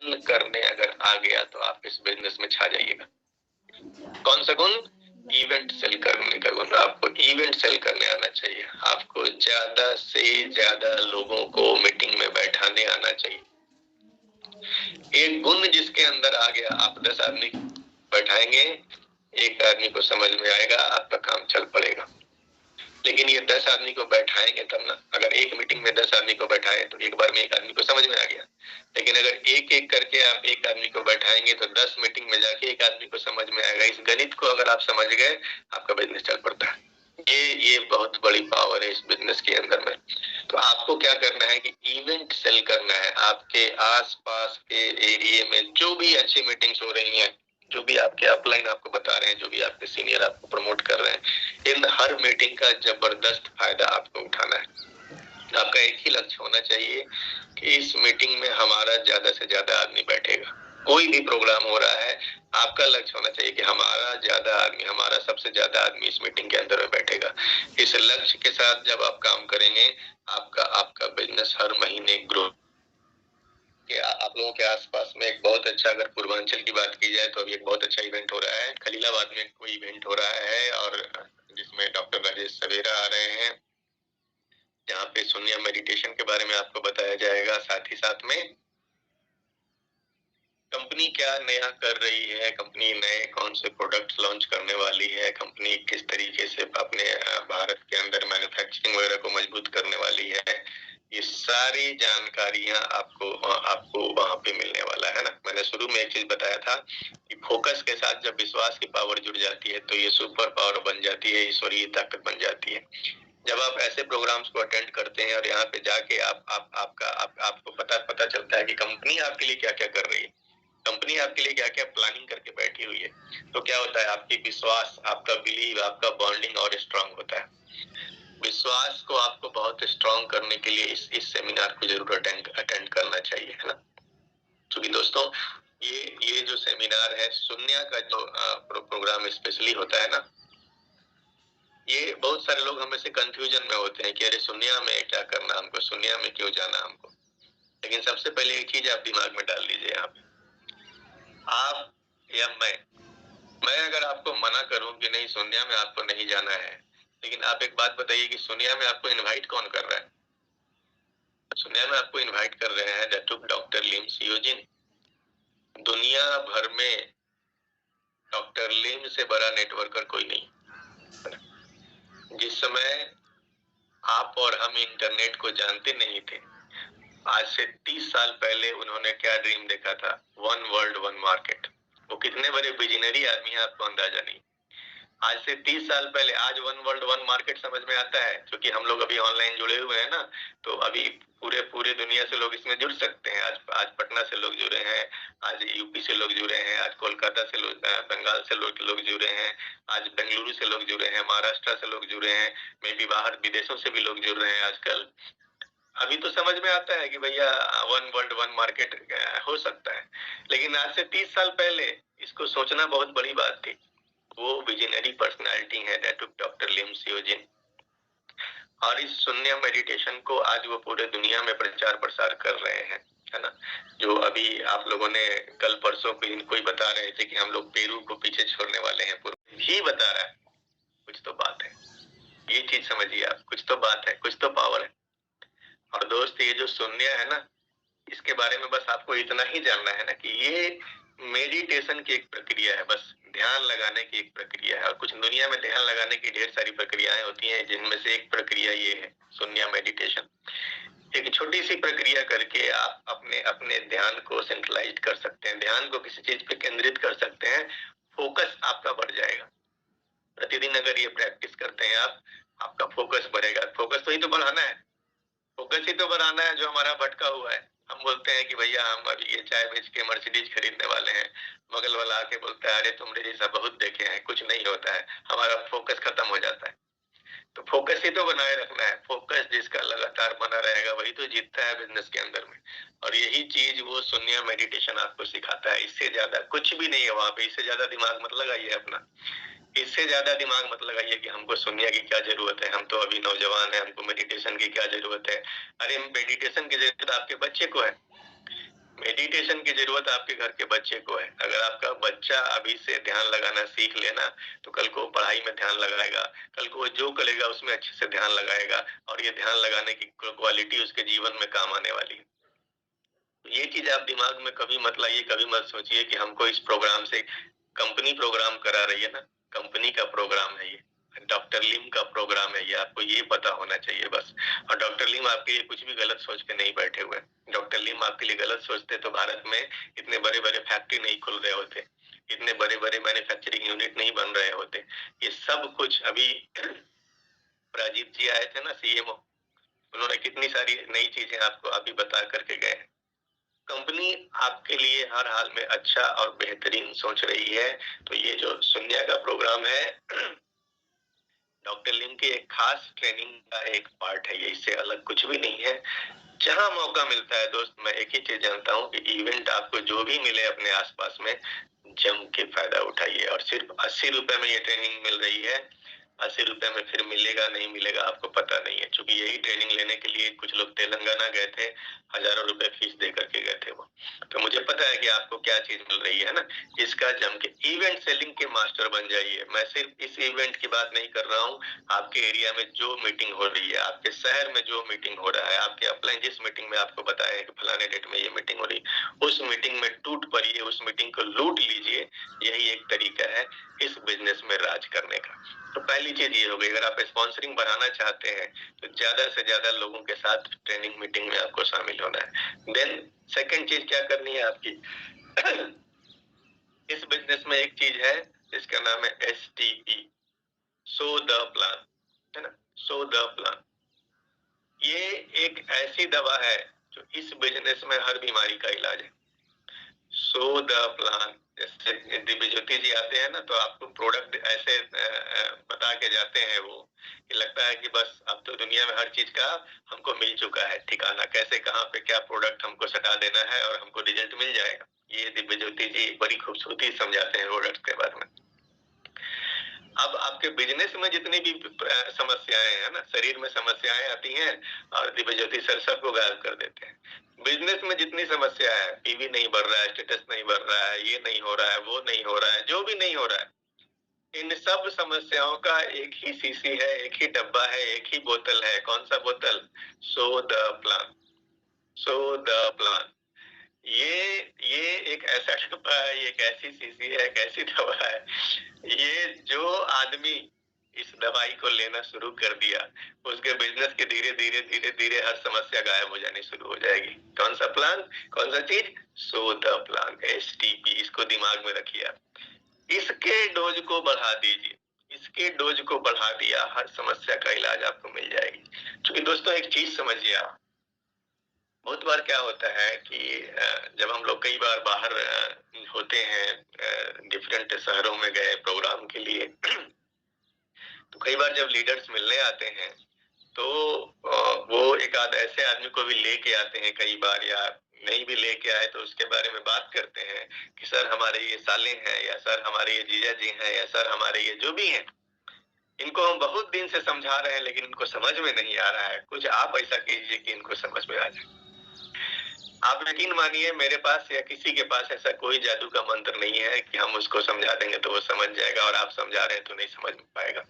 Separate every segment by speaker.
Speaker 1: करने अगर आ गया तो आप इस बिजनेस में छा जाइएगा। कौन सा गुण? इवेंट सेल करने का गुण। आपको इवेंट सेल करने आना चाहिए। आपको ज्यादा से ज्यादा लोगों को मीटिंग में बैठाने आना चाहिए। एक गुण जिसके अंदर आ गया, आप 10 आदमी बैठाएंगे, एक आदमी को समझ में आएगा, आपका काम चल पड़ेगा। लेकिन ये 10 आदमी को बैठाएंगे तब ना। अगर एक मीटिंग में 10 आदमी को बैठाए तो एक बार में एक आदमी को समझ में आ गया। लेकिन अगर एक एक करके आप एक आदमी को बैठाएंगे तो 10 मीटिंग में जाके एक आदमी को समझ में आएगा। इस गणित को अगर आप समझ गए, आपका बिजनेस चल पड़ता है। ये बहुत बड़ी पावर है इस बिजनेस के अंदर में। तो आपको क्या करना है कि इवेंट सेल करना है। आपके आसपास के एरिया में जो भी अच्छी मीटिंग्स हो रही हैं, जो भी आपके अपलाइन आपको बता रहे हैं, जो भी आपके सीनियर आपको प्रमोट कर रहे हैं, इन हर मीटिंग का जबरदस्त फायदा आपको उठाना है। आपका एक ही लक्ष्य होना चाहिए कि इस मीटिंग में हमारा ज्यादा से ज्यादा आदमी बैठेगा। कोई भी प्रोग्राम हो रहा है, आपका लक्ष्य होना चाहिए कि हमारा सबसे ज्यादा आदमी इस मीटिंग के अंदर में बैठेगा। इस लक्ष्य के साथ जब आप काम करेंगे, आपका बिजनेस हर महीने ग्रो। आप लोगों के आसपास में एक बहुत अच्छा, अगर पूर्वांचल की बात की जाए तो अभी एक बहुत अच्छा इवेंट हो रहा है। खलीलाबाद में कोई इवेंट हो रहा है और जिसमें डॉक्टर राजेश सवेरा आ रहे हैं, जहाँ पे शून्य मेडिटेशन के बारे में आपको बताया जाएगा। साथ ही साथ में कंपनी क्या नया कर रही है, कंपनी नए कौन से प्रोडक्ट्स लॉन्च करने वाली है, कंपनी किस तरीके से अपने भारत के अंदर मैन्युफैक्चरिंग वगैरह को मजबूत करने वाली है, ये सारी जानकारियां आपको वहां पे मिलने वाला है ना। मैंने शुरू में एक चीज बताया था कि फोकस के साथ जब विश्वास की पावर जुड़ जाती है तो ये सुपर पावर बन जाती है, ईश्वरीय ताकत बन जाती है। जब आप ऐसे प्रोग्राम्स को अटेंड करते हैं और यहाँ पे जाके आपको पता चलता है कि कंपनी आपके लिए क्या क्या कर रही है, कंपनी आपके लिए क्या क्या प्लानिंग करके बैठी हुई है, तो क्या होता है, आपकी विश्वास, आपका बिलीव, आपका बॉन्डिंग और स्ट्रांग होता है। विश्वास को आपको बहुत स्ट्रांग करने के लिए इस सेमिनार को जरूर अटेंड करना चाहिए, है ना। क्योंकि दोस्तों ये जो सेमिनार है, शून्य का जो प्रोग्राम स्पेशली होता है ना, ये बहुत सारे लोग हमें से कंफ्यूजन में होते हैं कि अरे शून्य में क्या करना हमको, शून्य में क्यों जाना हमको। लेकिन सबसे पहले एक चीज आप दिमाग में डाल लीजिए, आप या मैं अगर आपको मना करूं कि नहीं शून्य में आपको नहीं जाना है, लेकिन आप एक बात बताइए कि शून्य में आपको इनवाइट कौन कर रहा है? शून्य में आपको इनवाइट कर रहे हैं डॉक्टर लिम सियोजिन। दुनिया भर में डॉक्टर लिम से बड़ा नेटवर्कर कोई नहीं। जिस समय आप और हम इंटरनेट को जानते नहीं थे, आज से 30 साल पहले उन्होंने क्या ड्रीम देखा था? One world one market. वो कितने बड़े विजनरी आदमी है, आपको अंदाजा नहीं। आज से 30 साल पहले, आज वन वर्ल्ड वन मार्केट समझ में आता है क्योंकि हम लोग अभी ऑनलाइन जुड़े हुए हैं ना, तो अभी पूरे दुनिया से लोग इसमें जुड़ सकते हैं। आज पटना से लोग जुड़े हैं, आज यूपी से लोग जुड़े हैं, आज कोलकाता से लोग, बंगाल से लोग जुड़े हैं, आज बेंगलुरु से लोग जुड़े हैं, महाराष्ट्र से लोग जुड़े हैं, मे भी बाहर विदेशों से भी लोग जुड़ रहे हैं आजकल। अभी तो समझ में आता है कि भैया वन वर्ल्ड वन मार्केट हो सकता है, लेकिन आज से 30 साल पहले इसको सोचना बहुत बड़ी बात थी। वो विजनरी पर्सनालिटी है डॉक्टर लिम सियोजिन, और इस शून्य मेडिटेशन को आज वो पूरे दुनिया में प्रचार प्रसार कर रहे हैं, है ना। जो अभी आप लोगों ने कल परसों कोई बता रहे थे कि हम लोग पेरू को पीछे छोड़ने वाले हैं, पूरा ही बता रहा है। कुछ तो बात है, ये चीज समझिए आप, कुछ तो बात है, कुछ तो पावर है। और दोस्त, ये जो शून्य है ना, इसके बारे में बस आपको इतना ही जानना है ना कि ये मेडिटेशन की एक प्रक्रिया है, बस ध्यान लगाने की एक प्रक्रिया है। और कुछ दुनिया में ध्यान लगाने की ढेर सारी प्रक्रियाएं होती हैं, जिनमें से एक प्रक्रिया ये है शून्य मेडिटेशन। एक छोटी सी प्रक्रिया करके आप अपने अपने ध्यान को सेंट्रलाइज कर सकते हैं, ध्यान को किसी चीज पे केंद्रित कर सकते हैं, फोकस आपका बढ़ जाएगा। प्रतिदिन अगर ये प्रैक्टिस करते हैं आप, आपका फोकस बढ़ेगा। फोकस तो ही तो बढ़ाना है, फोकस ही तो बनाना है जो हमारा भटका हुआ है। हम बोलते हैं कि भैया हम अभी ये चाय बेच के मर्सिडीज खरीदने वाले हैं, बगल वाला आके बोलता है अरे तुमने जैसा बहुत देखे हैं, कुछ नहीं होता है, हमारा फोकस खत्म हो जाता है। तो फोकस ही तो बनाए रखना है। फोकस जिसका लगातार बना रहेगा वही तो जीतता है बिजनेस के अंदर में। और यही चीज वो शून्य मेडिटेशन आपको सिखाता है। इससे ज्यादा कुछ भी नहीं है वहां पे। इससे ज्यादा दिमाग मत लगाइए अपना, इससे ज्यादा दिमाग मत लगाइए कि हमको शून्य की क्या जरूरत है, हम तो अभी नौजवान है, हमको मेडिटेशन की क्या जरूरत है। अरे मेडिटेशन की जरूरत आपके बच्चे को है। मेडिटेशन की जरूरत आपके घर के बच्चे को है। अगर आपका बच्चा अभी से ध्यान लगाना सीख लेना, तो कल को पढ़ाई में ध्यान लगाएगा, कल को वो जो करेगा उसमें अच्छे से ध्यान लगाएगा, और ये ध्यान लगाने की क्वालिटी उसके जीवन में काम आने वाली है। ये चीज आप दिमाग में कभी मत लाइए, कभी मत सोचिए कि हमको इस प्रोग्राम से, कंपनी प्रोग्राम करा रही है ना, कंपनी का प्रोग्राम है ये, डॉक्टर लिम का प्रोग्राम है ये, आपको ये पता होना चाहिए बस। और डॉक्टर लिम आपके लिए कुछ भी गलत सोच के नहीं बैठे हुए। डॉक्टर लिम आपके लिए गलत सोचते तो भारत में इतने बड़े बड़े फैक्ट्री नहीं खुल रहे होते, इतने बड़े बड़े मैन्युफैक्चरिंग यूनिट नहीं बन रहे होते। ये सब कुछ अभी राजीव जी आए थे ना, सीएमओ, उन्होंने कितनी सारी नई चीजें आपको अभी बता करके गए। कंपनी आपके लिए हर हाल में अच्छा और बेहतरीन सोच रही है। तो ये जो सुन्या का प्रोग्राम है, डॉक्टर लिम की एक खास ट्रेनिंग का एक पार्ट है ये, इससे अलग कुछ भी नहीं है। जहां मौका मिलता है दोस्त, मैं एक ही चीज जानता हूँ कि इवेंट आपको जो भी मिले अपने आसपास में, जम के फायदा उठाइए। और सिर्फ 80 रुपए में ये ट्रेनिंग मिल रही है। 80 रुपए में फिर मिलेगा नहीं मिलेगा आपको पता नहीं है, क्योंकि यही ट्रेनिंग लेने के लिए कुछ लोग तेलंगाना गए थे, हजारों रुपए फीस दे करके गए थे वो। तो मुझे पता है कि आपको क्या चीज मिल रही है ना। इसका जम के इवेंट सेलिंग के मास्टर बन जाइए। मैं सिर्फ इस इवेंट की बात नहीं कर रहा हूँ, आपके एरिया में जो मीटिंग हो रही है, आपके शहर में जो मीटिंग हो रहा है, आपके अपलाइन जिस मीटिंग में आपको बताया कि फलाने डेट में ये मीटिंग हो रही है, उस मीटिंग में टूट पड़िए, उस मीटिंग को लूट लीजिए। यही एक तरीका है इस बिजनेस में राज करने का। तो पहली चीज ये हो गई। अगर आप स्पॉन्सरिंग बढ़ाना चाहते हैं तो ज्यादा से ज्यादा लोगों के साथ ट्रेनिंग मीटिंग में आपको शामिल होना है। देन सेकंड चीज क्या करनी है आपकी, इस बिजनेस में एक चीज है जिसका नाम है STP, सो द प्लान, है ना, सो द प्लान। ये एक ऐसी दवा है जो इस बिजनेस में हर बीमारी का इलाज है। So the plan. जैसे दिव्य ज्योति जी आते हैं ना, तो आपको प्रोडक्ट ऐसे बता के जाते हैं वो, कि लगता है कि बस अब तो दुनिया में हर चीज का हमको मिल चुका है ठिकाना, कैसे कहाँ पे क्या प्रोडक्ट हमको सटा देना है और हमको रिजल्ट मिल जाएगा। ये दिव्य ज्योति जी बड़ी खूबसूरती समझाते हैं प्रोडक्ट के बारे में। अब आपके बिजनेस में जितनी भी समस्याएं हैं ना, शरीर में समस्याएं आती हैं और दिव्य ज्योति सर सबको गायब कर देते हैं। बिजनेस में जितनी समस्या है, पीवी नहीं बढ़ रहा है, स्टेटस नहीं बढ़ रहा है, ये नहीं हो रहा है, वो नहीं हो रहा है, जो भी नहीं हो रहा है, इन सब समस्याओं का एक ही शीशी है, एक ही डब्बा है, एक ही बोतल है। कौन सा बोतल? So the plan, so the plan. ये एक ऐसा डब्बा है, ये एक ऐसी शीशी है, एक ऐसी दवा है, ये जो आदमी इस दवाई को लेना शुरू कर दिया, उसके बिजनेस के धीरे धीरे धीरे धीरे हर समस्या गायब हो जानी शुरू हो जाएगी। कौन सा प्लान? कौन सा चीज? So the plan, STP। इसको दिमाग में रखिए आप। इसके डोज को बढ़ा दीजिए। इसके डोज को बढ़ा दिया, हर समस्या का इलाज आपको मिल जाएगी। क्योंकि दोस्तों एक चीज समझिए आप, बहुत बार क्या होता है कि जब हम लोग कई बार बाहर होते हैं, डिफरेंट शहरों में गए प्रोग्राम के लिए, तो कई बार जब लीडर्स मिलने आते हैं तो वो एक आध ऐसे आदमी को भी लेके आते हैं कई बार, या नहीं भी लेके आए तो उसके बारे में बात करते हैं कि सर हमारे ये साले हैं, या सर हमारे ये जीजा जी हैं, या सर हमारे ये जो भी हैं, इनको हम बहुत दिन से समझा रहे हैं लेकिन इनको समझ में नहीं आ रहा है। कुछ आप ऐसा कीजिए कि इनको समझ में आ जाए। आप यकीन मानिए, मेरे पास या किसी के पास ऐसा कोई जादू का मंत्र नहीं है कि हम उसको समझा देंगे तो वो समझ जाएगा, और आप समझा रहे हैं तो नहीं समझ पाएगा।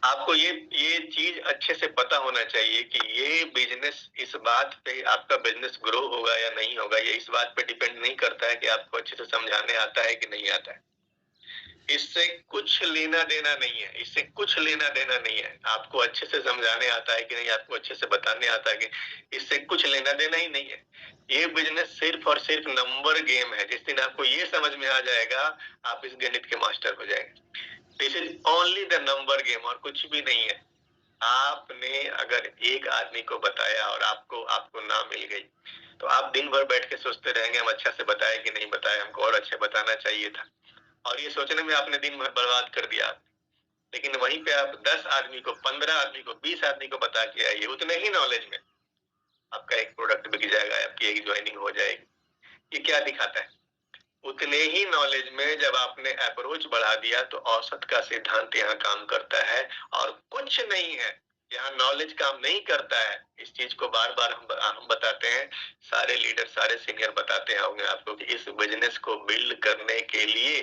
Speaker 1: आपको ये चीज अच्छे से पता होना चाहिए कि ये बिजनेस, इस बात पे आपका बिजनेस ग्रो होगा या नहीं होगा, ये इस बात पे डिपेंड नहीं करता है कि आपको अच्छे से समझाने आता है कि नहीं आता है। इससे कुछ लेना देना नहीं है, इससे कुछ लेना देना नहीं है। आपको अच्छे से समझाने आता है कि नहीं, आपको अच्छे से बताने आता है कि, इससे कुछ लेना देना ही नहीं है। ये बिजनेस सिर्फ और सिर्फ नंबर गेम है। जिस दिन आपको ये समझ में आ जाएगा, आप इस गणित के मास्टर हो जाएंगे। This is only the number game, और कुछ भी नहीं है। आपने अगर एक आदमी को बताया और आपको आपको ना मिल गई, तो आप दिन भर बैठ के सोचते रहेंगे हम अच्छा से बताए कि नहीं बताए, हमको और अच्छे बताना चाहिए था, और ये सोचने में आपने दिन भर बर्बाद कर दिया। लेकिन वहीं पे आप 10 आदमी को, 15 आदमी को, 20 आदमी को बता के आइए, उतने ही नॉलेज में आपका एक प्रोडक्ट बिक जाएगा, आपकी एक ज्वाइनिंग हो जाएगी। ये क्या दिखाता है? उतने ही नॉलेज में जब आपने अप्रोच बढ़ा दिया तो औसत का सिद्धांत यहाँ काम करता है, और कुछ नहीं है। यहाँ नॉलेज काम नहीं करता है, इस चीज को बार बार हम बताते हैं, सारे लीडर सारे सीनियर बताते होंगे आपको कि इस बिजनेस को बिल्ड करने के लिए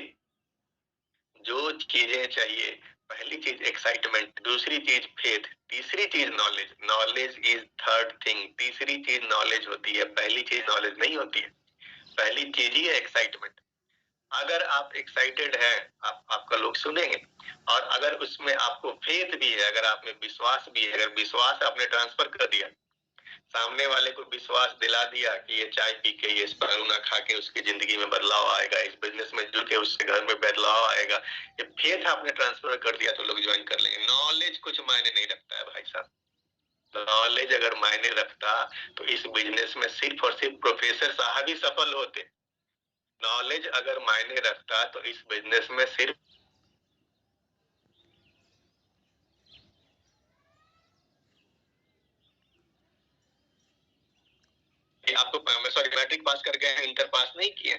Speaker 1: जो चीजें चाहिए, पहली चीज एक्साइटमेंट, दूसरी चीज फेथ, तीसरी चीज knowledge. Knowledge is third thing. तीसरी चीज नॉलेज होती है, पहली चीज नॉलेज नहीं होती है। पहली चीज ही है एक्साइटमेंट। अगर आप एक्साइटेड हैं, आपका लोग सुनेंगे। और अगर उसमें आपको फेथ भी है, अगर आप में विश्वास भी है, अगर विश्वास आपने ट्रांसफर कर दिया, सामने वाले को विश्वास दिला दिया कि ये चाय पी के, ये स्पारुना खा के उसकी जिंदगी में बदलाव आएगा, इस बिजनेस में जुड़ के उसके घर में बदलाव आएगा, ये फेथ आपने ट्रांसफर कर दिया तो लोग ज्वाइन कर लेंगे। नॉलेज कुछ मायने नहीं रखता है भाई साहब। नॉलेज अगर मायने रखता तो इस बिजनेस में सिर्फ और सिर्फ प्रोफेसर साहब ही सफल होते। नॉलेज अगर मायने रखता तो इस बिजनेस में सिर्फ आपको, सॉरी, मैट्रिक पास कर गए हैं, इंटर पास नहीं किए,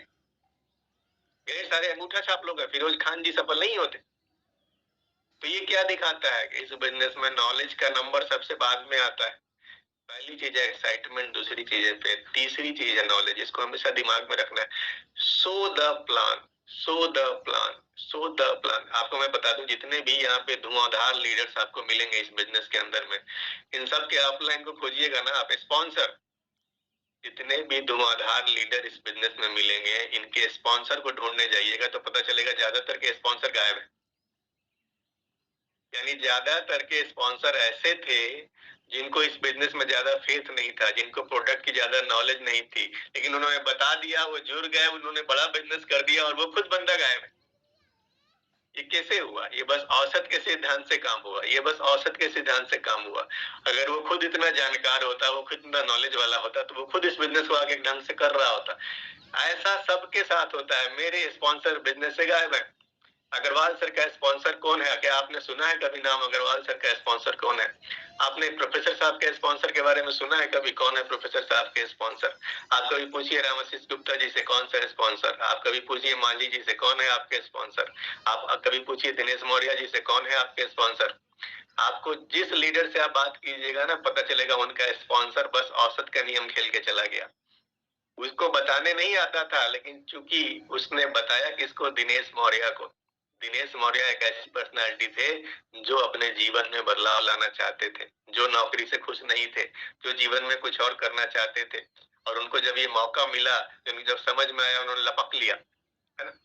Speaker 1: ढेर सारे अंगूठा छाप लोग हैं, फिरोज खान जी सफल नहीं होते। तो ये क्या दिखाता है कि इस बिजनेस में नॉलेज का नंबर सबसे बाद में आता है। पहली चीज है एक्साइटमेंट, दूसरी चीज है फेथ, तीसरी चीज है नॉलेज। इसको हमेशा दिमाग में रखना है। So the plan, so the plan, so the plan. आपको मैं बता दूं, जितने भी यहाँ पे धुआंधार लीडर्स आपको मिलेंगे इस बिजनेस के अंदर में, इन सब के अपलाइन को खोजिएगा ना आप, स्पॉन्सर। जितने भी धुआंधार लीडर इस बिजनेस में मिलेंगे, इनके स्पॉन्सर को ढूंढने जाइएगा तो पता चलेगा ज्यादातर के स्पॉन्सर गायब है। यानी ज्यादातर के स्पॉन्सर ऐसे थे जिनको इस बिजनेस में ज्यादा फेथ नहीं था, जिनको प्रोडक्ट की ज्यादा नॉलेज नहीं थी, लेकिन उन्होंने बता दिया, वो जुड़ गए, उन्होंने बड़ा बिजनेस कर दिया और वो खुद बंदा गायब है। ये कैसे हुआ? ये बस औसत के सिद्धांत से काम हुआ, ये बस औसत के सिद्धांत से काम हुआ। अगर वो खुद इतना जानकार होता, वो खुद इतना नॉलेज वाला होता, तो वो खुद इस बिजनेस को आगे ढंग से कर रहा होता। ऐसा सबके साथ होता है। मेरे स्पॉन्सर बिजनेस से गायब है। अग्रवाल सर का स्पॉन्सर कौन है? क्या आपने सुना है कभी नाम अग्रवाल सर का स्पॉन्सर कौन है? आपने प्रोफेसर साहब के स्पॉन्सर के बारे में सुना है कभी? कौन है प्रोफेसर साहब के स्पॉन्सर? आप कभी पूछिए रामाशीष गुप्ता जी से कौन सा स्पॉन्सर, आप कभी पूछिए मांझी जी से कौन है आपके स्पॉन्सर, आप कभी पूछिए दिनेश मौर्य जी से कौन है आपके स्पॉन्सर। आपको जिस लीडर से आप बात कीजिएगा ना, पता चलेगा उनका स्पॉन्सर बस औसत का नियम खेल के चला गया। उसको बताने नहीं आता था, लेकिन चूंकि उसने बताया किसको, दिनेश मौर्य को। दिनेश मौर्य एक ऐसी पर्सनालिटी थे जो अपने जीवन में बदलाव लाना चाहते थे, जो नौकरी से खुश नहीं थे, जो जीवन में कुछ और करना चाहते थे। और उनको जब ये मौका मिला, जब समझ में आया, उन्होंने लपक लिया, है ना।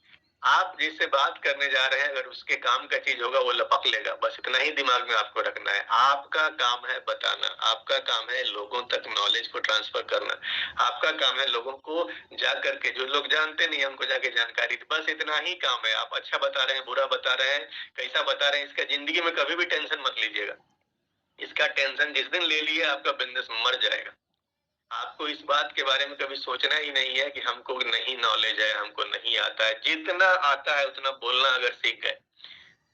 Speaker 1: आप जिससे बात करने जा रहे हैं, अगर उसके काम का चीज होगा वो लपक लेगा। बस इतना ही दिमाग में आपको रखना है। आपका काम है बताना, आपका काम है लोगों तक नॉलेज को ट्रांसफर करना, आपका काम है लोगों को जा करके, जो लोग जानते नहीं है उनको जाके जानकारी, बस इतना ही काम है। आप अच्छा बता रहे हैं, बुरा बता रहे हैं, कैसा बता रहे हैं, इसका जिंदगी में कभी भी टेंशन मत लीजिएगा। इसका टेंशन जिस दिन ले लिए, आपका बिजनेस मर जाएगा। आपको इस बात के बारे में कभी सोचना ही नहीं है कि हमको नहीं नॉलेज है, हमको नहीं आता है। जितना आता है उतना बोलना अगर सीख गए,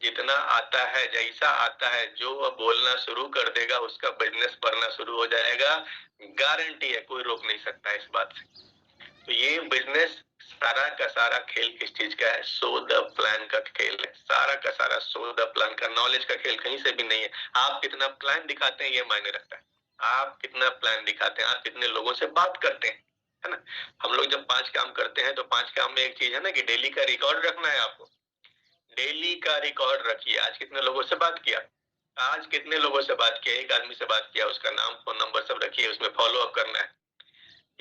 Speaker 1: जितना आता है, जैसा आता है, जो वो बोलना शुरू कर देगा, उसका बिजनेस बढ़ना शुरू हो जाएगा। गारंटी है, कोई रोक नहीं सकता इस बात से। तो ये बिजनेस सारा का सारा खेल किस चीज का है? सो द प्लान का खेल है। सारा का सारा सो द प्लान का, नॉलेज का खेल कहीं से भी नहीं है। आप कितना प्लान दिखाते हैं ये मायने रखता है। आप कितना प्लान दिखाते हैं, आप कितने लोगों से बात करते हैं, है ना। हम लोग जब 5 काम करते हैं तो 5 काम में एक चीज है ना कि डेली का रिकॉर्ड रखना है आपको। डेली का रिकॉर्ड रखिए, आज कितने लोगों से बात किया, आज कितने लोगों से बात किया, एक आदमी से बात किया, उसका नाम फोन नंबर सब रखिए, उसमें फॉलो अप करना है।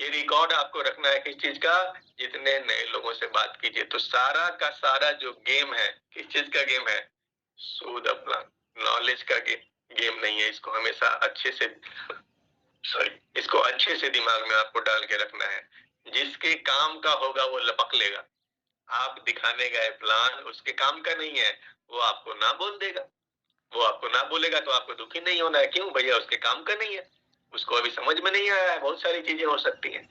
Speaker 1: ये रिकॉर्ड आपको रखना है किस चीज का? जितने नए लोगों से बात कीजिए। तो सारा का सारा जो गेम है, किस चीज का गेम है? सो द प्लान, नॉलेज का गेम नहीं है। इसको हमेशा अच्छे से, सॉरी, इसको अच्छे से दिमाग में आपको डाल के रखना है। जिसके काम का होगा वो लपक लेगा। आप दिखाने गए प्लान, उसके काम का नहीं है, वो आपको ना बोल देगा। वो आपको ना बोलेगा तो आपको दुखी नहीं होना है। क्यों भैया? उसके काम का नहीं है, उसको अभी समझ में नहीं आया है। बहुत सारी चीजें हो सकती हैं।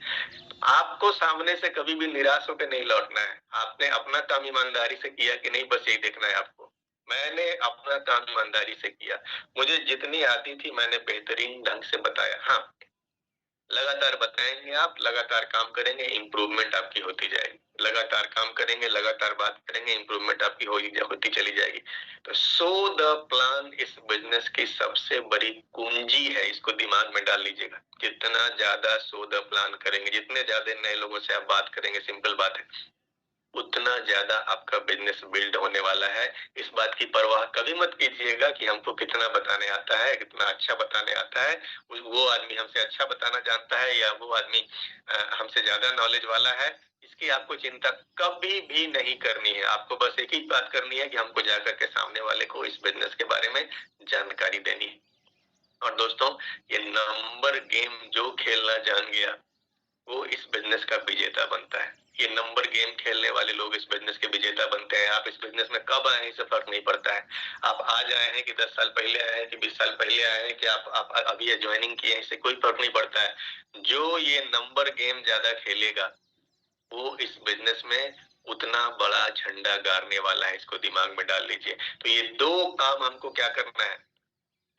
Speaker 1: आपको सामने से कभी भी निराश होकर नहीं लौटना है। आपने अपना काम ईमानदारी से किया कि नहीं, बस यही देखना है आपको। मैंने अपना काम ईमानदारी से किया, मुझे जितनी आती थी मैंने बेहतरीन ढंग से बताया। हाँ, लगातार बताएंगे, आप लगातार काम करेंगे, इंप्रूवमेंट आपकी होती जाएगी। लगातार लगातार काम करेंगे, लगातार बात करेंगे, इंप्रूवमेंट आपकी होती चली जाएगी। तो सो द प्लान इस बिजनेस की सबसे बड़ी कुंजी है, इसको दिमाग में डाल लीजिएगा। जितना ज्यादा सो द प्लान करेंगे, जितने ज्यादा नए लोगों से आप बात करेंगे, सिंपल बात है, उतना ज्यादा आपका बिजनेस बिल्ड होने वाला है। इस बात की परवाह कभी मत कीजिएगा कि हमको कितना बताने आता है, कितना अच्छा बताने आता है, वो आदमी हमसे अच्छा बताना जानता है या वो आदमी हमसे ज्यादा नॉलेज वाला है। इसकी आपको चिंता कभी भी नहीं करनी है। आपको बस एक ही बात करनी है कि हमको जाकर के सामने वाले को इस बिजनेस के बारे में जानकारी देनी है। और दोस्तों, ये नंबर गेम जो खेलना जान गया वो इस बिजनेस का विजेता बनता है। ये नंबर गेम खेलने वाले लोग इस बिजनेस के विजेता बनते हैं। आप इस बिजनेस में कब आए हैं इससे फर्क नहीं पड़ता है। आप आज आए हैं कि 10 साल पहले आए हैं कि 20 साल पहले आए हैं कि आप अभी ये ज्वाइनिंग किए हैं, इससे कोई फर्क नहीं पड़ता है। जो ये नंबर गेम ज्यादा खेलेगा वो इस बिजनेस में उतना बड़ा झंडा गाड़ने वाला है, इसको दिमाग में डाल लीजिए। तो ये दो काम हमको क्या करना है,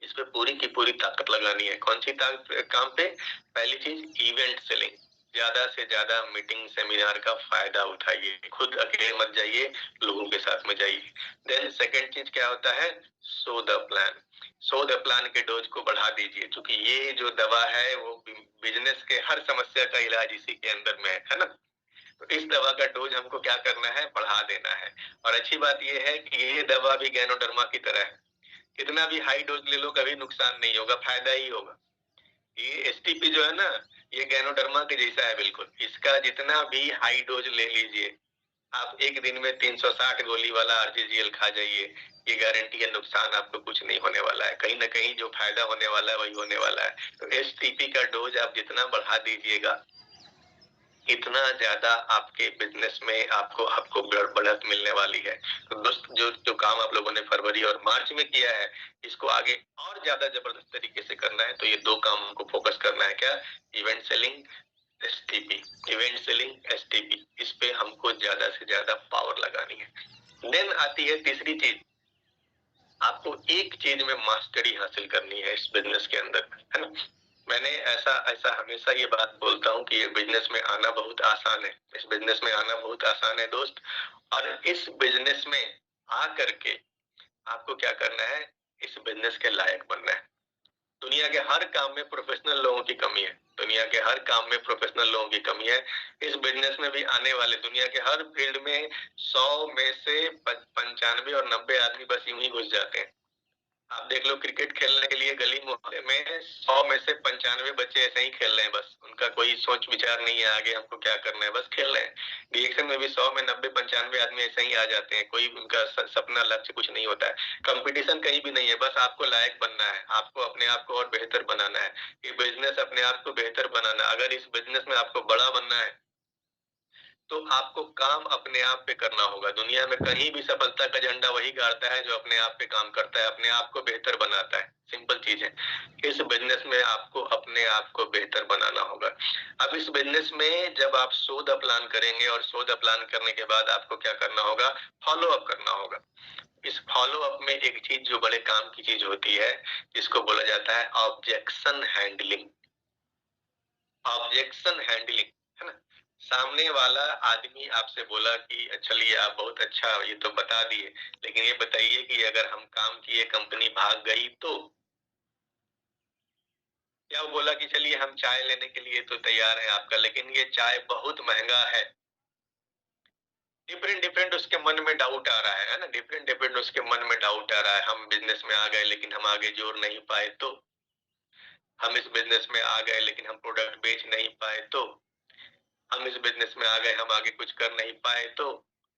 Speaker 1: इस पे पूरी की पूरी ताकत लगानी है। कौन सी काम पे? पहली चीज इवेंट सेलिंग, ज्यादा से ज्यादा मीटिंग सेमिनार का फायदा उठाइए, खुद अकेले मत जाइए, लोगों के साथ में जाइए। देन सेकंड चीज क्या होता है? So the plan. So the plan के डोज को बढ़ा दीजिए, क्योंकि ये जो दवा है वो बिजनेस के हर समस्या का इलाज इसी के अंदर में है ना। तो इस दवा का डोज हमको क्या करना है? बढ़ा देना है। और अच्छी बात यह है कि ये दवा भी गैनोडर्मा की तरह है, कितना भी हाई डोज ले लो कभी नुकसान नहीं होगा, फायदा ही होगा। ये एसटीपी जो है ना, ये गैनोडर्मा के जैसा है बिल्कुल। इसका जितना भी हाई डोज ले लीजिए, आप एक दिन में 360 गोली वाला आरजीजीएल खा जाइए, ये गारंटी है नुकसान आपको कुछ नहीं होने वाला है। कहीं ना कहीं जो फायदा होने वाला है वही होने वाला है। तो एसटीपी का डोज आप जितना बढ़ा दीजिएगा, इतना ज्यादा आपके बिजनेस में आपको आपको बढ़त मिलने वाली है। तो दोस्त, जो जो काम आप लोगों ने फरवरी और मार्च में किया है, इसको आगे और ज्यादा जबरदस्त तरीके से करना है। तो ये दो काम हमको फोकस करना है। क्या? Event selling, STP. Event selling, STP, इस पे हमको ज्यादा से ज्यादा पावर लगानी है। देन आती है तीसरी चीज, आपको एक चीज में मास्टरी हासिल करनी है इस बिजनेस के अंदर, है ना। मैंने ऐसा ऐसा हमेशा ये बात बोलता हूँ कि ये बिजनेस में आना बहुत आसान है, इस बिजनेस में आना बहुत आसान है दोस्त। और इस बिजनेस में आ करके आपको क्या करना है? इस बिजनेस के लायक बनना है। दुनिया के हर काम में प्रोफेशनल लोगों की कमी है, दुनिया के हर काम में प्रोफेशनल लोगों की कमी है। इस बिजनेस में भी आने वाले दुनिया के हर फील्ड में 100 में से 95 और 90 आदमी बस यूं ही घुस जाते हैं। आप देख लो, क्रिकेट खेलने के लिए गली मोहल्ले में 100 में से 95 बच्चे ऐसे ही खेल रहे हैं, बस उनका कोई सोच विचार नहीं है आगे हमको क्या करना है, बस खेल रहे हैं। डीएक्शन में भी 100 में 90-95 आदमी ऐसे ही आ जाते हैं, कोई उनका सपना लक्ष्य कुछ नहीं होता है। कंपटीशन कहीं भी नहीं है, बस आपको लायक बनना है, आपको अपने आप को और बेहतर बनाना है। ये बिजनेस अपने आप को बेहतर बनाना, अगर इस बिजनेस में आपको बड़ा बनना है तो आपको काम अपने आप पे करना होगा। दुनिया में कहीं भी सफलता का झंडा वही गाड़ता है जो अपने आप पे काम करता है, अपने आप को बेहतर बनाता है। सिंपल चीज है। इस बिजनेस में आपको अपने आप को बेहतर बनाना होगा। अब इस बिजनेस में जब आप सो द प्लान करेंगे और सो द प्लान करने के बाद आपको क्या करना होगा? फॉलो अप करना होगा। इस फॉलो अप में एक चीज जो बड़े काम की चीज होती है, जिसको बोला जाता है ऑब्जेक्शन हैंडलिंग। ऑब्जेक्शन हैंडलिंग, है ना। सामने वाला आदमी आपसे बोला कि चलिए आप बहुत अच्छा ये तो बता दिए, लेकिन ये बताइए कि अगर हम काम किए कंपनी भाग गई तो? क्या वो बोला कि चलिए हम चाय लेने के लिए तो तैयार है आपका, लेकिन ये चाय बहुत महंगा है। डिफरेंट डिफरेंट उसके मन में डाउट आ रहा है ना, डिफरेंट डिफरेंट उसके मन में डाउट आ रहा है। हम बिजनेस में आ गए लेकिन हम आगे जोड़ नहीं पाए तो? हम इस बिजनेस में आ गए लेकिन हम प्रोडक्ट बेच नहीं पाए तो? हम इस बिजनेस में आ गए, हम आगे कुछ कर नहीं पाए तो?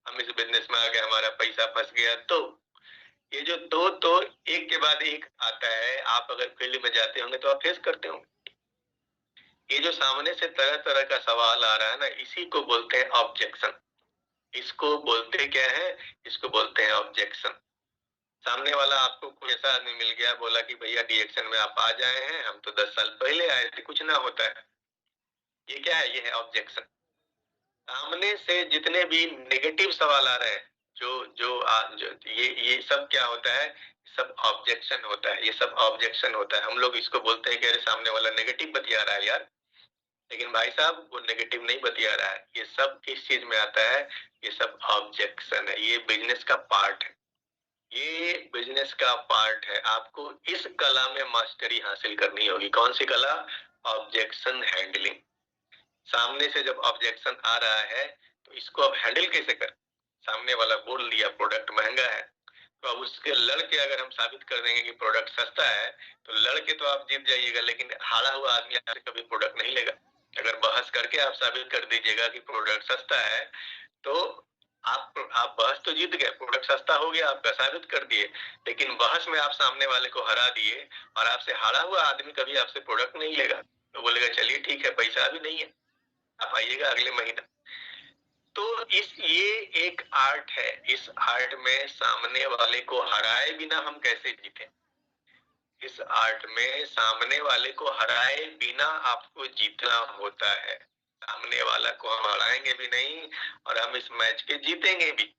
Speaker 1: हम इस बिजनेस में आ गए, हमारा पैसा फंस गया तो? ये जो तो एक के बाद एक आता है, आप अगर फील्ड में जाते होंगे तो आप फेस करते होंगे। ये जो सामने से तरह तरह का सवाल आ रहा है ना, इसी को बोलते हैं ऑब्जेक्शन। इसको बोलते क्या है? इसको बोलते हैं ऑब्जेक्शन। सामने वाला आपको कोई ऐसा आदमी मिल गया, बोला कि भैया डिएक्शन में आप आ जाए हैं, हम तो 10 साल पहले आए थे, कुछ ना होता है। ये क्या है? ये है ऑब्जेक्शन। सामने से जितने भी नेगेटिव सवाल आ रहे हैं, जो ये सब क्या होता है? सब ऑब्जेक्शन होता है, ये सब ऑब्जेक्शन होता है। हम लोग इसको बोलते हैं कि अरे सामने वाला नेगेटिव बतिया रहा है यार, लेकिन भाई साहब वो नेगेटिव नहीं बतिया रहा है। ये सब किस चीज में आता है? ये सब ऑब्जेक्शन है, ये बिजनेस का पार्ट है। ये बिजनेस का पार्ट है। आपको इस कला में मास्टरी हासिल करनी होगी। कौन सी कला? Objection handling. सामने से जब ऑब्जेक्शन आ रहा है तो इसको अब हैंडल कैसे कर। सामने वाला बोल दिया प्रोडक्ट महंगा है, तो अब उसके लड़के अगर हम साबित कर देंगे कि प्रोडक्ट सस्ता है तो लड़के तो आप जीत जाइएगा, लेकिन हारा हुआ आदमी आपसे कभी प्रोडक्ट नहीं लेगा। अगर बहस करके आप साबित कर दीजिएगा कि प्रोडक्ट सस्ता है तो आप बहस तो जीत गए, प्रोडक्ट सस्ता हो गया आपका, साबित कर दिए। लेकिन बहस में आप सामने वाले को हरा दिए और आपसे हारा हुआ आदमी कभी आपसे प्रोडक्ट नहीं लेगा। तो बोलेगा चलिए ठीक है, पैसा भी नहीं है, आप आइएगा अगले महीना। तो ये एक आर्ट है। इस आर्ट में सामने वाले को हराए बिना हम कैसे जीते। इस आर्ट में सामने वाले को हराए बिना आपको जीतना होता है। सामने वाला को हम हराएंगे भी नहीं और हम इस मैच के जीतेंगे भी।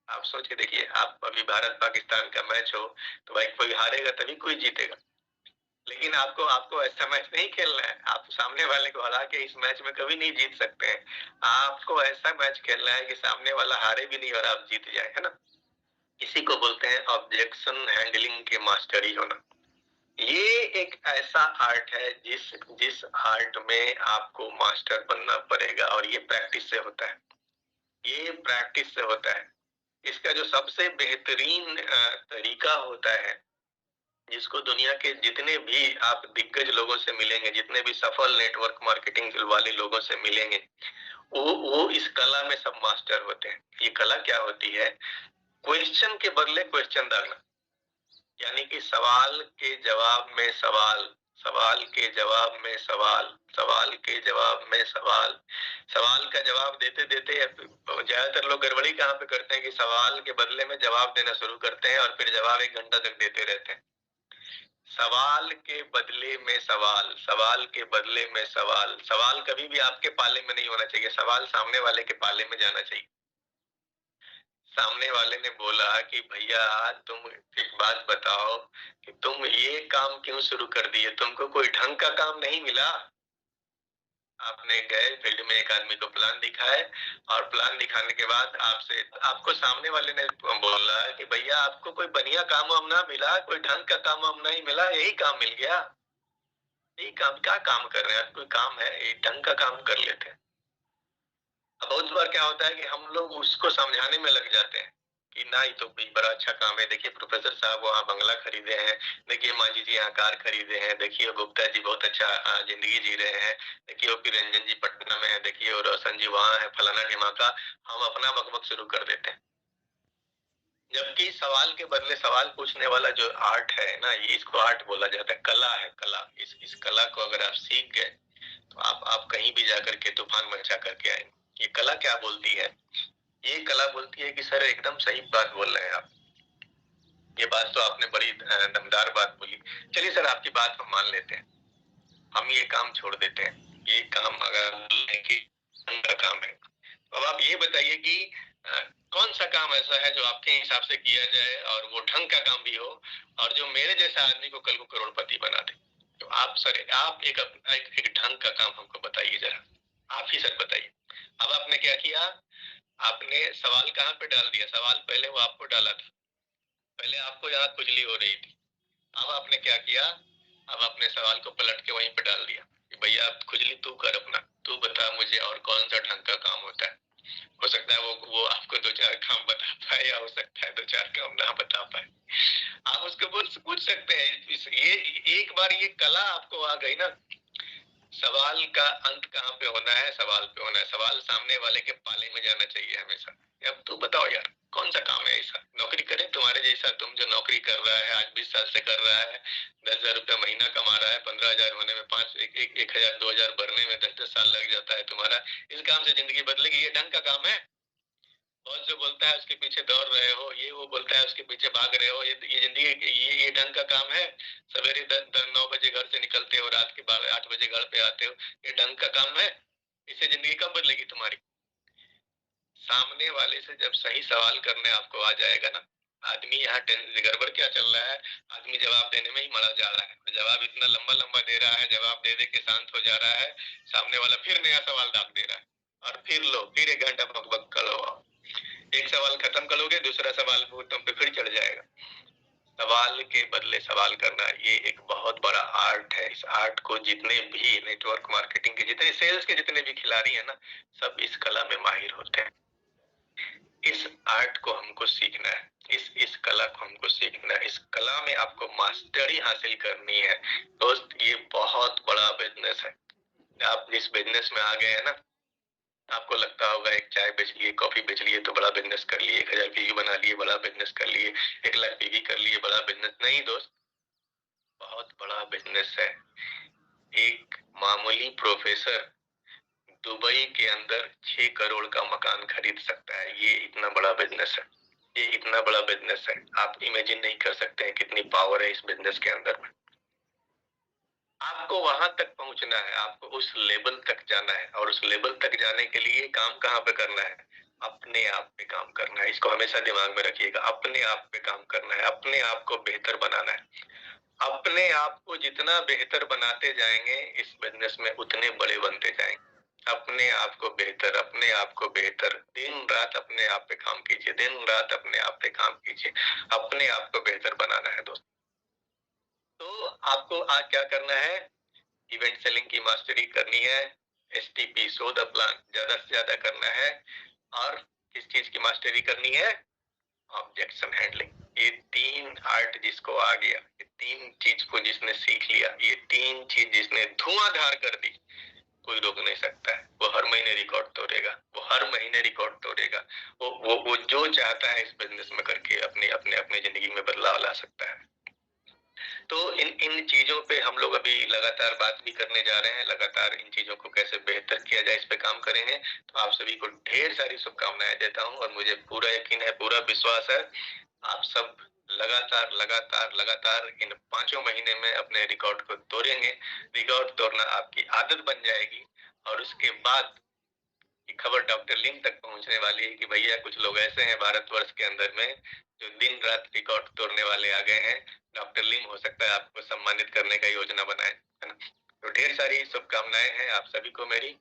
Speaker 1: आप सोच के देखिए, आप अभी भारत पाकिस्तान का मैच हो तो भाई कोई हारेगा तभी कोई जीतेगा। लेकिन आपको आपको ऐसा मैच नहीं खेलना है। आप सामने वाले को हरा के इस मैच में कभी नहीं जीत सकते हैं। आपको ऐसा मैच खेलना है कि सामने वाला हारे भी नहीं और आप जीत जाए, है ना। इसी को बोलते हैं ऑब्जेक्शन हैंडलिंग के मास्टरी होना। ये एक ऐसा आर्ट है जिस जिस आर्ट में आपको मास्टर बनना पड़ेगा और ये प्रैक्टिस से होता है। ये प्रैक्टिस से होता है। इसका जो सबसे बेहतरीन तरीका होता है, जिसको दुनिया के जितने भी आप दिग्गज लोगों से मिलेंगे, जितने भी सफल नेटवर्क मार्केटिंग वाले लोगों से मिलेंगे, वो इस कला में सब मास्टर होते हैं। ये कला क्या होती है? क्वेश्चन के बदले क्वेश्चन डालना, यानी कि सवाल के जवाब में सवाल, सवाल के जवाब में सवाल, सवाल के जवाब में सवाल। सवाल का जवाब देते देते ज्यादातर लोग गड़बड़ी कहाँ पे करते हैं कि सवाल के बदले में जवाब देना शुरू करते हैं और फिर जवाब 1 घंटा तक देते रहते हैं। सवाल के बदले में सवाल, सवाल के बदले में सवाल। सवाल कभी भी आपके पाले में नहीं होना चाहिए, सवाल सामने वाले के पाले में जाना चाहिए। सामने वाले ने बोला कि भैया तुम एक बात बताओ कि तुम ये काम क्यों शुरू कर दिए, तुमको कोई ढंग का काम नहीं मिला। आपने गए फील्ड में एक आदमी को प्लान दिखाए और प्लान दिखाने के बाद आपसे आपको सामने वाले ने बोला कि भैया आपको कोई बढ़िया काम वाम ना मिला, कोई ढंग का काम वाम नहीं मिला, यही काम मिल गया। यही काम, क्या काम कर रहे हैं, कोई काम है, ये ढंग का काम कर लेते हैं। अब बहुत बार क्या होता है कि हम लोग उसको समझाने में लग जाते हैं कि ना ये तो बड़ा अच्छा काम है, देखिए प्रोफेसर साहब वहाँ बंगला खरीदे हैं, देखिए मांझी जी यहाँ कार खरीदे हैं, देखिए गुप्ता जी बहुत अच्छा जिंदगी जी रहे हैं, देखिए ओपी रंजन जी पटना में है, देखिए और रोशन जी वहाँ है, फलाना ढिमाका। हम अपना बकबक शुरू कर देते हैं। जबकि सवाल के बदले सवाल पूछने वाला जो आर्ट है ना, ये इसको आर्ट बोला जाता है, कला है कला। इस कला को अगर आप सीख गए तो आप कहीं भी जाकर के तूफान मचा करके आएंगे। ये कला क्या बोलती है? ये कला बोलती है कि सर एकदम सही बात बोल रहे हैं आप, ये बात तो आपने बड़ी दमदार बात बोली। चलिए सर आपकी बात हम मान लेते हैं, हम ये काम छोड़ देते हैं। ये काम अगर का काम है, तो अब आप ये बताइए कि कौन सा काम ऐसा है जो आपके हिसाब से किया जाए और वो ढंग का काम भी हो और जो मेरे जैसा आदमी को कल को करोड़पति बना दे। तो आप सर आप एक ढंग का काम हमको बताइए जरा, आप ही सर बताइए। अब आपने क्या किया? आपने सवाल कहाँ पे डाल दिया? सवाल पहले वो आपको डाला था, पहले आपको यहाँ खुजली हो रही थी। अब आपने क्या किया? अब आपने सवाल को पलट के वहीं पे डाल दिया कि भैया आप खुजली तू कर अपना, तू बता मुझे और कौन सा ढंग का काम होता है। हो सकता है वो आपको 2-4 काम बता पाए या हो सकता है 2-4 काम ना बता पाए। आप उसको पूछ सकते हैं। ये एक बार ये कला आपको आ गई ना, सवाल का अंत कहाँ पे होना है? सवाल पे होना है। सवाल सामने वाले के पाले में जाना चाहिए हमेशा। अब तू बताओ यार कौन सा काम है ऐसा, नौकरी करे तुम्हारे जैसा, तुम जो नौकरी कर रहा है आज 20 साल से कर रहा है, 10,000 रुपया महीना कमा रहा है, 15,000 होने में 1,000 2,000 भरने में 10-10 साल लग जाता है तुम्हारा, इस काम से जिंदगी बदलेगी, ये ढंग का काम है? बॉस जो बोलता है उसके पीछे दौड़ रहे हो, ये वो बोलता है उसके पीछे भाग रहे हो, ये जिंदगी, ये ढंग का काम है? सवेरे 9 बजे घर से निकलते हो, रात के 8 बजे घर पे आते हो, ये ढंग का काम है? इससे जिंदगी कब बदलेगी तुम्हारी? सामने वाले से जब सही सवाल करने आपको आ जाएगा ना, आदमी यहाँ गड़बड़ क्या चल रहा है, आदमी जवाब देने में ही मरा जा रहा है। जवाब इतना लंबा लंबा दे रहा है, जवाब दे दे के शांत हो जा रहा है, सामने वाला फिर नया सवाल दाग दे रहा है, और फिर लो, फिर 1 घंटा बक बक करो। एक सवाल खत्म करोगे, दूसरा सवाल वो तुम पे फिर चढ़ जाएगा। सवाल के बदले सवाल करना, ये एक बहुत बड़ा आर्ट है। इस आर्ट को जितने भी नेटवर्क मार्केटिंग के, जितने सेल्स के जितने भी खिलाड़ी हैं ना, सब इस कला में माहिर होते हैं। इस आर्ट को हमको सीखना है, इस कला को हमको सीखना है। इस कला में आपको मास्टरी हासिल करनी है दोस्त। ये बहुत बड़ा बिजनेस है। आप जिस बिजनेस में आ गए हैं ना, आपको लगता होगा एक चाय बेच लिए, कॉफी बेच लिए तो बड़ा बिजनेस कर लिए, 1000 पीवी बना लिए बड़ा बिजनेस कर लिए, 1 लाख पीवी कर लिए बड़ा बिजनेस। नहीं दोस्त, बहुत बड़ा बिजनेस है। एक मामूली प्रोफेसर दुबई के अंदर 6 करोड़ का मकान खरीद सकता है। ये इतना बड़ा बिजनेस है, ये इतना बड़ा बिजनेस है। आप इमेजिन नहीं कर सकते हैं कितनी पावर है इस बिजनेस के अंदर में। आपको वहां तक पहुंचना है, आपको उस लेवल तक जाना है, और उस लेवल तक जाने के लिए काम कहाँ पे करना है? अपने आप पे काम करना है। इसको हमेशा दिमाग में रखिएगा, अपने आप पे काम करना है, अपने आप को बेहतर बनाना है। अपने आप को जितना बेहतर बनाते जाएंगे इस बिजनेस में, उतने बड़े बनते जाएंगे। अपने आप को बेहतर, अपने आप को बेहतर, दिन रात अपने आप पे काम कीजिए, दिन रात अपने आप पे काम कीजिए, अपने आप को बेहतर बनाना है दोस्त। तो आपको आज क्या करना है? इवेंट सेलिंग की मास्टरी करनी है, एसटीपी शो द प्लान ज्यादा से ज्यादा करना है, और किस चीज की मास्टरी करनी है? Objection handling. ये 3 आर्ट जिसको आ गया, ये 3 चीज को जिसने सीख लिया, ये 3 चीज जिसने धुआंधार कर दी, कोई रोक नहीं सकता है। वो हर महीने रिकॉर्ड तोड़ेगा, वो हर महीने रिकॉर्ड तोड़ेगा। वो जो चाहता है इस बिजनेस में करके अपने अपने अपने जिंदगी में बदलाव ला सकता है। तो इन इन चीजों पे हम लोग अभी लगातार बात भी करने जा रहे हैं, लगातार इन चीजों को कैसे बेहतर किया जाए इस पे काम करेंगे। तो आप सभी को ढेर सारी शुभकामनाएं देता हूं, और मुझे पूरा यकीन है, पूरा विश्वास है, आप सब लगातार लगातार लगातार इन 5 महीने में अपने रिकॉर्ड को तोड़ेंगे। रिकॉर्ड तोड़ना आपकी आदत बन जाएगी, और उसके बाद की खबर डॉक्टर लिंग तक पहुंचने वाली है कि भैया कुछ लोग ऐसे हैं भारतवर्ष के अंदर में जो दिन रात रिकॉर्ड तोड़ने वाले आ गए हैं। डॉक्टर लिंग हो सकता है आपको सम्मानित करने का योजना बनाए, है ना? तो ढेर सारी शुभकामनाएं हैं आप सभी को, मेरी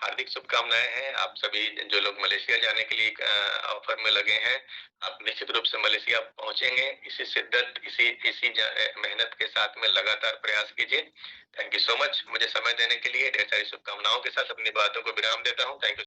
Speaker 1: हार्दिक शुभकामनाएं हैं। आप सभी जो लोग मलेशिया जाने के लिए ऑफर में लगे हैं, आप निश्चित रूप से मलेशिया पहुंचेंगे। इसी शिद्दत, इसी इसी मेहनत के साथ में लगातार प्रयास कीजिए। थैंक यू सो मच मुझे समय देने के लिए। ढेर सारी शुभकामनाओं के साथ अपनी बातों को विराम देता हूँ। Thank you.